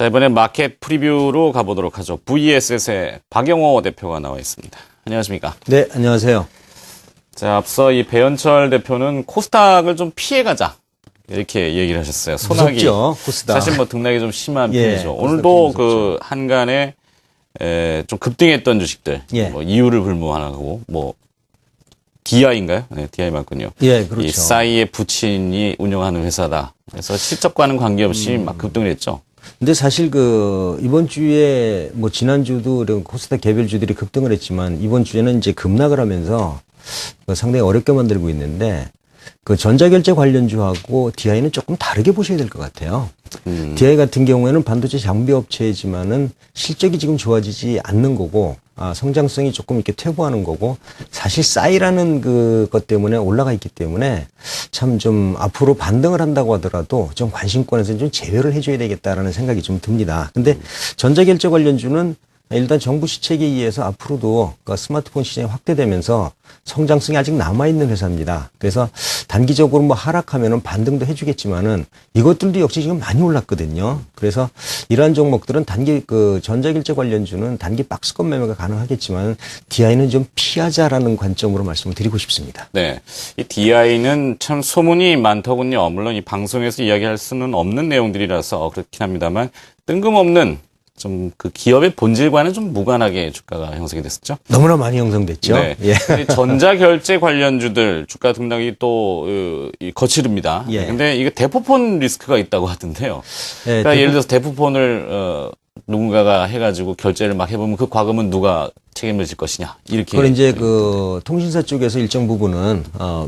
자, 이번에 마켓 프리뷰로 가보도록 하죠. VSS의 박영호 대표가 나와 있습니다. 안녕하십니까? 네, 안녕하세요. 자, 앞서 이 배현철 대표는 코스닥을 좀 피해가자. 이렇게 얘기를 하셨어요. 소나기. 무섭죠, 코스닥. 사실 뭐 등락이 좀 심한 예, 편이죠. 오늘도 그 한간에 좀 급등했던 주식들. 예. 뭐 이유를 불문하고 뭐 DI인가요? 네, DI 맞군요. 예, 그렇죠. 이 싸이의 부친이 운영하는 회사다. 그래서 실적과는 관계없이 막 급등을 했죠. 근데 사실 이번 주에 뭐 지난주도 이런 코스닥 개별주들이 급등을 했지만 이번 주에는 이제 급락을 하면서 상당히 어렵게 만들고 있는데 전자결제 관련주하고 DI는 조금 다르게 보셔야 될 것 같아요. DI 같은 경우에는 반도체 장비 업체이지만은 실적이 지금 좋아지지 않는 거고, 성장성이 조금 이렇게 퇴보하는 거고, 사실 싸이라는 것 때문에 올라가 있기 때문에 참 좀 앞으로 반등을 한다고 하더라도 좀 관심권에서 좀 제외를 해줘야 되겠다라는 생각이 좀 듭니다. 근데 전자결제 관련주는 일단 정부 시책에 의해서 앞으로도 스마트폰 시장이 확대되면서 성장성이 아직 남아있는 회사입니다. 그래서 단기적으로 뭐 하락하면은 반등도 해주겠지만은 이것들도 역시 지금 많이 올랐거든요. 그래서 이러한 종목들은 단기 전자결제 관련주는 단기 박스권 매매가 가능하겠지만 DI는 좀 피하자라는 관점으로 말씀을 드리고 싶습니다. 네. 이 DI는 참 소문이 많더군요. 물론 이 방송에서 이야기할 수는 없는 내용들이라서 그렇긴 합니다만 뜬금없는 좀 기업의 본질과는 좀 무관하게 주가가 형성이 됐었죠. 너무나 많이 형성됐죠. 네. 예. 전자결제 관련주들 주가 등락이 또 거칠습니다. 예. 근데 이게 대포폰 리스크가 있다고 하던데요. 예, 그러니까 예를 들어서 대포폰을 누군가가 해가지고 결제를 막 해보면 그 과금은 누가 책임을 질 것이냐 이렇게. 그걸 이제 통신사 쪽에서 일정 부분은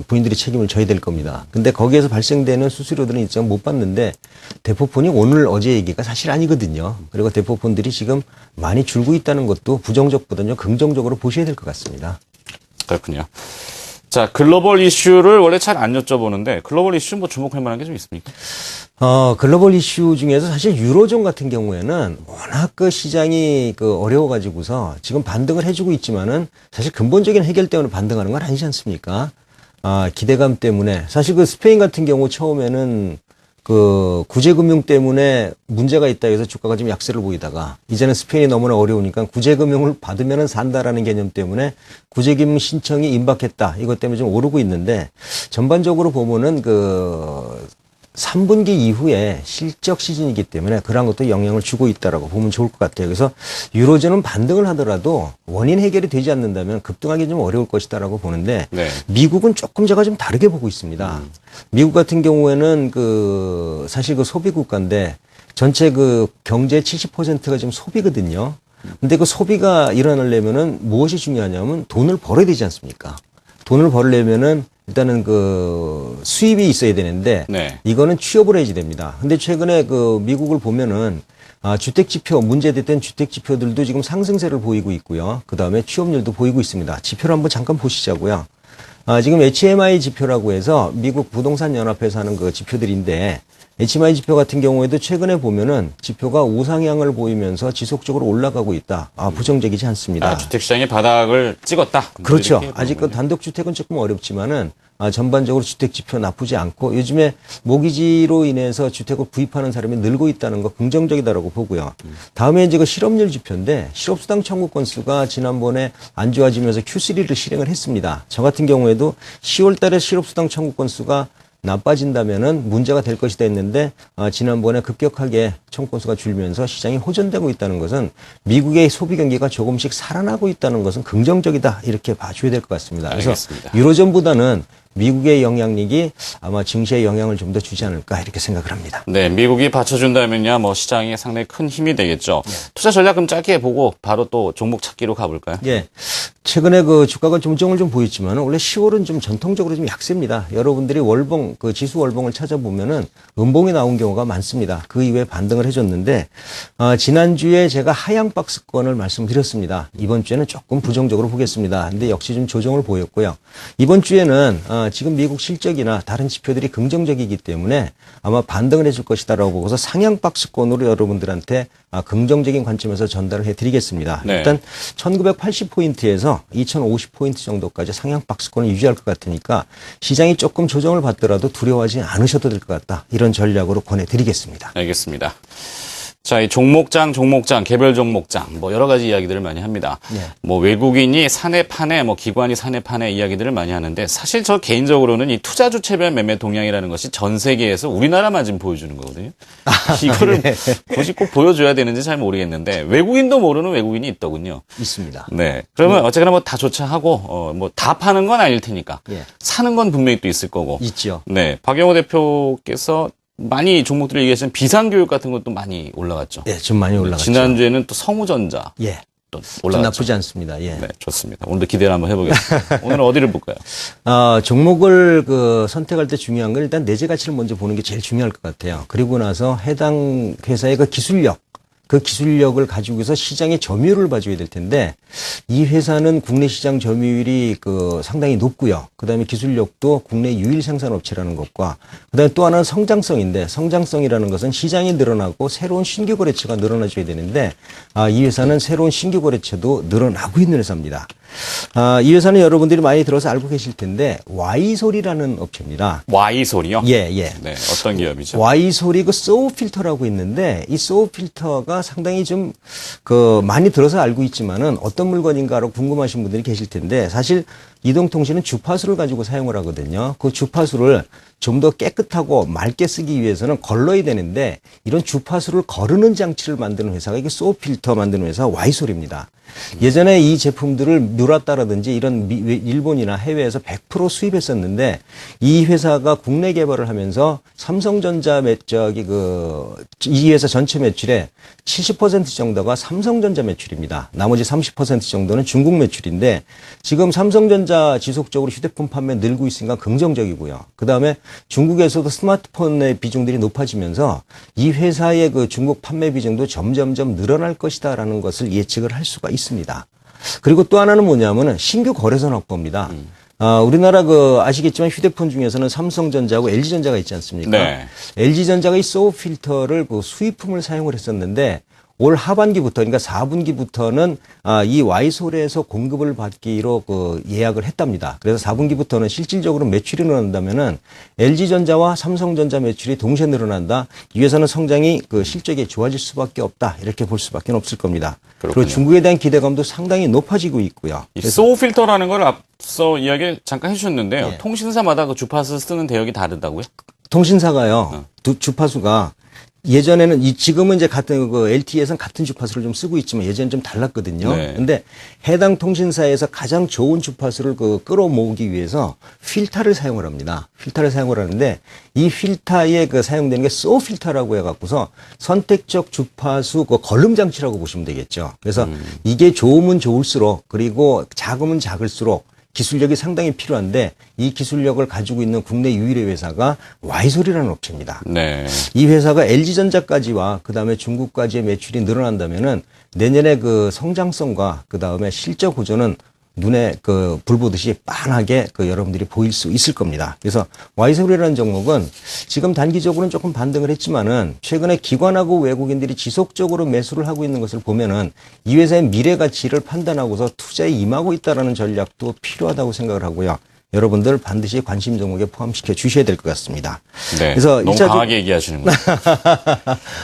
부인들이 책임을 져야 될 겁니다. 근데 거기에서 발생되는 수수료들은 일정 못 받는데 대포폰이 오늘 어제 얘기가 사실 아니거든요. 그리고 대포폰들이 지금 많이 줄고 있다는 것도 부정적보다는 좀 긍정적으로 보셔야 될 것 같습니다. 그렇군요. 자, 글로벌 이슈를 원래 잘 안 여쭤보는데 글로벌 이슈 뭐 주목할 만한 게 좀 있습니까? 글로벌 이슈 중에서 사실 유로존 같은 경우에는 워낙 시장이 어려워가지고서 지금 반등을 해주고 있지만은 사실 근본적인 해결 때문에 반등하는 건 아니지 않습니까? 기대감 때문에. 사실 스페인 같은 경우 처음에는 구제금융 때문에 문제가 있다 해서 주가가 좀 약세를 보이다가 이제는 스페인이 너무나 어려우니까 구제금융을 받으면 산다라는 개념 때문에 구제금융 신청이 임박했다. 이것 때문에 좀 오르고 있는데 전반적으로 보면은 3분기 이후에 실적 시즌이기 때문에 그런 것도 영향을 주고 있다라고 보면 좋을 것 같아요. 그래서 유로존은 반등을 하더라도 원인 해결이 되지 않는다면 급등하기 좀 어려울 것이다라고 보는데 네. 미국은 조금 제가 좀 다르게 보고 있습니다. 미국 같은 경우에는 사실 소비 국가인데 전체 경제 70%가 지금 소비거든요. 근데 소비가 일어나려면은 무엇이 중요하냐면 돈을 벌어야 되지 않습니까? 돈을 벌려면은 일단은 수입이 있어야 되는데 네. 이거는 취업을 해야지 됩니다. 근데 최근에 미국을 보면은 주택 지표 문제됐던 주택 지표들도 지금 상승세를 보이고 있고요. 그다음에 취업률도 보이고 있습니다. 지표를 한번 잠깐 보시자고요. 지금 HMI 지표라고 해서 미국 부동산 연합회에서 하는 지표들인데 HMI 지표 같은 경우에도 최근에 보면은 지표가 우상향을 보이면서 지속적으로 올라가고 있다. 부정적이지 않습니다. 주택시장의 바닥을 찍었다. 그렇죠. 아직 단독주택은 조금 어렵지만은 전반적으로 주택 지표 나쁘지 않고 요즘에 모기지로 인해서 주택을 구입하는 사람이 늘고 있다는 거 긍정적이다라고 보고요. 다음에 이제 실업률 지표인데 실업수당 청구 건수가 지난번에 안 좋아지면서 Q3를 실행을 했습니다. 저 같은 경우에도 10월 달에 실업수당 청구 건수가 나빠진다면은 문제가 될 것이다 했는데 지난번에 급격하게 청건수가 줄면서 시장이 호전되고 있다는 것은 미국의 소비 경기가 조금씩 살아나고 있다는 것은 긍정적이다 이렇게 봐줘야 될 것 같습니다. 그래서 알겠습니다. 유로존보다는 미국의 영향력이 아마 증시에 영향을 좀 더 주지 않을까 이렇게 생각을 합니다. 네, 미국이 받쳐준다면야 뭐 시장에 상당히 큰 힘이 되겠죠. 투자 전략 그럼 짧게 보고 바로 또 종목 찾기로 가볼까요? 예. 최근에 주가가 조정을 좀 보였지만 원래 10월은 좀 전통적으로 좀 약세입니다. 여러분들이 월봉 지수 월봉을 찾아보면은 음봉이 나온 경우가 많습니다. 그 이후에 반등을 해줬는데 지난주에 제가 하향 박스권을 말씀드렸습니다. 이번 주에는 조금 부정적으로 보겠습니다. 근데 역시 좀 조정을 보였고요. 이번 주에는 지금 미국 실적이나 다른 지표들이 긍정적이기 때문에 아마 반등을 해줄 것이다라고 보고서 상향 박스권으로 여러분들한테 긍정적인 관점에서 전달을 해드리겠습니다. 네. 일단 1980포인트에서 2050포인트 정도까지 상향 박스권을 유지할 것 같으니까 시장이 조금 조정을 받더라도 두려워하지 않으셔도 될 것 같다. 이런 전략으로 권해드리겠습니다. 알겠습니다. 자, 이 종목장, 개별 종목장, 뭐 여러 가지 이야기들을 많이 합니다. 네. 뭐 외국인이 사내 파내, 뭐 기관이 사내 파내 이야기들을 많이 하는데 사실 저 개인적으로는 이 투자주체별 매매 동향이라는 것이 전 세계에서 우리나라만 지금 보여주는 거거든요. 이거를 굳이 꼭 보여줘야 되는지 잘 모르겠는데 외국인도 모르는 외국인이 있더군요. 있습니다. 네. 그러면 어쨌거나 뭐 다 조차하고, 뭐 다 파는 건 아닐 테니까. 예. 사는 건 분명히 또 있을 거고. 있죠. 네. 박영호 대표께서 많이 종목들을 얘기하시는 비상교육 같은 것도 많이 올라갔죠. 예, 좀 많이 올라갔죠. 지난주에는 또 성우전자 예. 또 좀 올라갔죠. 나쁘지 않습니다. 예. 네, 좋습니다. 오늘도 기대를 한번 해보겠습니다. 오늘은 어디를 볼까요? 종목을 선택할 때 중요한 건 일단 내재 가치를 먼저 보는 게 제일 중요할 것 같아요. 그리고 나서 해당 회사의 그 기술력을 가지고서 시장의 점유율을 봐줘야 될 텐데 이 회사는 국내 시장 점유율이 상당히 높고요. 그다음에 기술력도 국내 유일 생산업체라는 것과 그다음에 또 하나는 성장성인데 성장성이라는 것은 시장이 늘어나고 새로운 신규 거래처가 늘어나줘야 되는데 이 회사는 새로운 신규 거래처도 늘어나고 있는 회사입니다. 이 회사는 여러분들이 많이 들어서 알고 계실 텐데 Y솔이라는 업체입니다. Y솔이요? 예, 예. 네, 어떤 기업이죠? Y솔이 소우 필터라고 있는데 이 소우 필터가 상당히 좀 많이 들어서 알고 있지만은 어떤 물건인가로 궁금하신 분들이 계실 텐데 사실 이동통신은 주파수를 가지고 사용을 하거든요. 그 주파수를 좀 더 깨끗하고 맑게 쓰기 위해서는 걸러야 되는데 이런 주파수를 거르는 장치를 만드는 회사가 이게 소우 필터 만드는 회사 Y솔입니다. 예전에 이 제품들을 뮤라따라든지 이런 일본이나 해외에서 100% 수입했었는데 이 회사가 국내 개발을 하면서 삼성전자 이 회사 전체 매출의 70% 정도가 삼성전자 매출입니다. 나머지 30% 정도는 중국 매출인데 지금 삼성전자 지속적으로 휴대폰 판매 늘고 있으니까 긍정적이고요. 그 다음에 중국에서도 스마트폰의 비중들이 높아지면서 이 회사의 중국 판매 비중도 점점점 늘어날 것이다라는 것을 예측을 할 수가 있습니다. 그리고 또 하나는 뭐냐면은 신규 거래선 확보입니다. 우리나라 아시겠지만 휴대폰 중에서는 삼성전자하고 LG전자가 있지 않습니까? 네. LG전자가 이 소우 필터를 수입품을 사용을 했었는데 올 하반기부터 그러니까 4분기부터는 이 Y솔에서 공급을 받기로 예약을 했답니다. 그래서 4분기부터는 실질적으로 매출이 늘어난다면은 LG전자와 삼성전자 매출이 동시에 늘어난다. 이 회사는 성장이 실적이 좋아질 수밖에 없다. 이렇게 볼 수밖에 없을 겁니다. 그렇군요. 그리고 중국에 대한 기대감도 상당히 높아지고 있고요. 이 소우 필터라는 걸 앞서 이야기 잠깐 해주셨는데요. 예. 통신사마다 그 주파수 쓰는 대역이 다르다고요? 통신사가요. 주파수가 예전에는 지금은 이제 같은 LTE에서는 같은 주파수를 좀 쓰고 있지만 예전엔 좀 달랐거든요. 네. 근데 해당 통신사에서 가장 좋은 주파수를 끌어모으기 위해서 필터를 사용을 합니다. 필터를 사용을 하는데 이 필터에 사용되는 게 소우 필터라고 해갖고서 선택적 주파수 걸름 장치라고 보시면 되겠죠. 그래서 이게 좋으면 좋을수록 그리고 작으면 작을수록 기술력이 상당히 필요한데 이 기술력을 가지고 있는 국내 유일의 회사가 Y솔이라는 업체입니다. 네. 이 회사가 LG전자까지와 그다음에 중국까지의 매출이 늘어난다면은 내년에 성장성과 그다음에 실적 구조는 눈에 불 보듯이 빤하게 여러분들이 보일 수 있을 겁니다. 그래서 Y솔이라는 종목은 지금 단기적으로는 조금 반등을 했지만은 최근에 기관하고 외국인들이 지속적으로 매수를 하고 있는 것을 보면은 이 회사의 미래 가치를 판단하고서 투자에 임하고 있다라는 전략도 필요하다고 생각을 하고요. 여러분들 반드시 관심 종목에 포함시켜 주셔야 될 것 같습니다. 네. 그래서 너무 강하게 얘기하시는 거예요.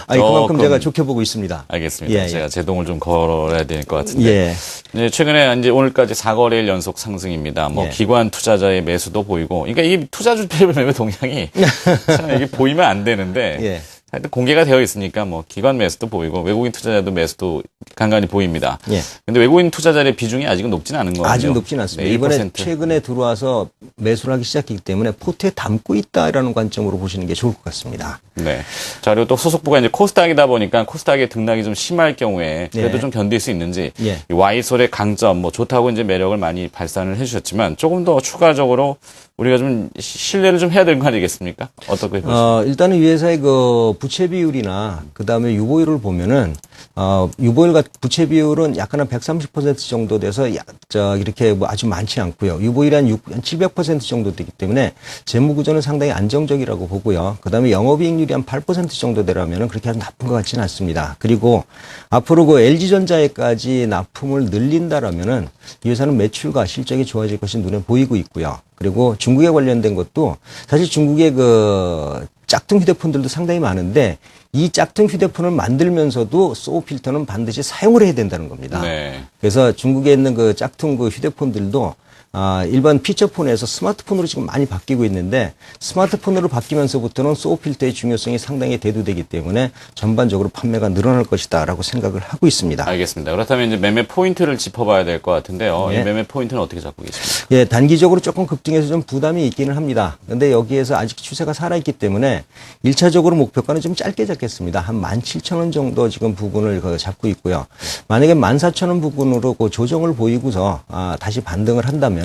그만큼 제가 좋게 보고 있습니다. 알겠습니다. 예, 제가 제동을 좀 걸어야 될 것 같은데. 예. 네, 최근에 이제 오늘까지 4거래일 연속 상승입니다. 예. 기관 투자자의 매수도 보이고, 그러니까 이 투자주별 매매 동향이 참 이게 보이면 안 되는데, 예. 하여튼 공개가 되어 있으니까 기관 매수도 보이고 외국인 투자자도 매수도 간간히 보입니다. 예. 근데 외국인 투자자의 비중이 아직은 높지는 않은 거예요. 아직 높지는 않습니다. 네, 이번에 1%. 최근에 들어와서 매수를 하기 시작했기 때문에 포트에 담고 있다라는 관점으로 보시는 게 좋을 것 같습니다. 네. 자, 그리고 또 소속부가 이제 코스닥이다 보니까 코스닥의 등락이 좀 심할 경우에 그래도 예. 좀 견딜 수 있는지 예. 이 Y솔의 강점 좋다고 이제 매력을 많이 발산을 해주셨지만 조금 더 추가적으로 우리가 좀 신뢰를 좀 해야 되는 거 아니겠습니까? 어떻게 보십니까? 일단은 이 회사의 부채 비율이나 그 다음에 유보율을 보면은 유보율과 부채 비율은 약간 한 130% 정도 돼서 이렇게 아주 많지 않고요. 유보율이 한 700% 정도 되기 때문에 재무 구조는 상당히 안정적이라고 보고요. 그 다음에 영업이익률이 한 8% 정도 되라면은 그렇게 아주 나쁜 것 같지는 않습니다. 그리고 앞으로 LG전자에까지 납품을 늘린다라면은 이 회사는 매출과 실적이 좋아질 것이 눈에 보이고 있고요. 그리고 중국에 관련된 것도 사실 중국의 짝퉁 휴대폰들도 상당히 많은데 이 짝퉁 휴대폰을 만들면서도 소우 필터는 반드시 사용을 해야 된다는 겁니다. 네. 그래서 중국에 있는 그 짝퉁 그 휴대폰들도 일반 피처폰에서 스마트폰으로 지금 많이 바뀌고 있는데 스마트폰으로 바뀌면서부터는 소우 필터의 중요성이 상당히 대두되기 때문에 전반적으로 판매가 늘어날 것이다라고 생각을 하고 있습니다. 알겠습니다. 그렇다면 이제 매매 포인트를 짚어봐야 될 것 같은데요. 네. 이 매매 포인트는 어떻게 잡고 계십니까? 예, 단기적으로 조금 급등해서 좀 부담이 있기는 합니다. 근데 여기에서 아직 추세가 살아있기 때문에 1차적으로 목표가는 좀 짧게 잡겠습니다. 한 17,000원 정도 지금 부분을 잡고 있고요. 만약에 14,000원 부분으로 그 조정을 보이고서 다시 반등을 한다면은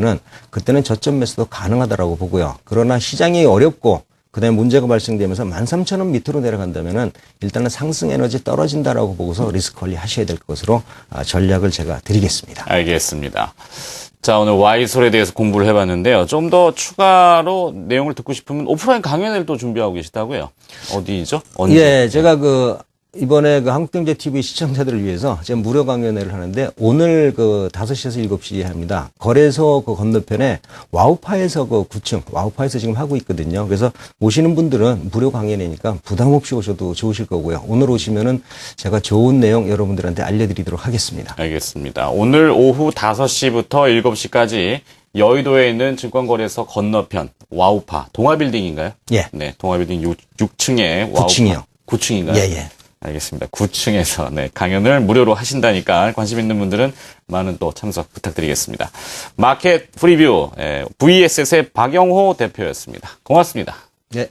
그때는 저점 매수도 가능하다라고 보고요. 그러나 시장이 어렵고 그다음에 문제가 발생되면서 13,000원 밑으로 내려간다면은 일단은 상승 에너지 떨어진다라고 보고서 리스크 관리 하셔야 될 것으로 전략을 제가 드리겠습니다. 알겠습니다. 자, 오늘 Y솔에 대해서 공부를 해봤는데요. 좀 더 추가로 내용을 듣고 싶으면 오프라인 강연을 또 준비하고 계시다고요. 어디죠? 언제? 예, 제가 이번에 한국경제TV 시청자들을 위해서 제가 무료 강연회를 하는데 오늘 5시에서 7시에 합니다. 거래소 건너편에 와우파에서 9층, 와우파에서 지금 하고 있거든요. 그래서 오시는 분들은 무료 강연회니까 부담 없이 오셔도 좋으실 거고요. 오늘 오시면은 제가 좋은 내용 여러분들한테 알려드리도록 하겠습니다. 알겠습니다. 오늘 오후 5시부터 7시까지 여의도에 있는 증권거래소 건너편 와우파 동아빌딩인가요? 예. 네, 동아빌딩 6층에 와우파. 9층이요. 9층인가요? 예, 예. 알겠습니다. 9층에서 네, 강연을 무료로 하신다니까 관심 있는 분들은 많은 또 참석 부탁드리겠습니다. 마켓 프리뷰 VSS의 박영호 대표였습니다. 고맙습니다. 네.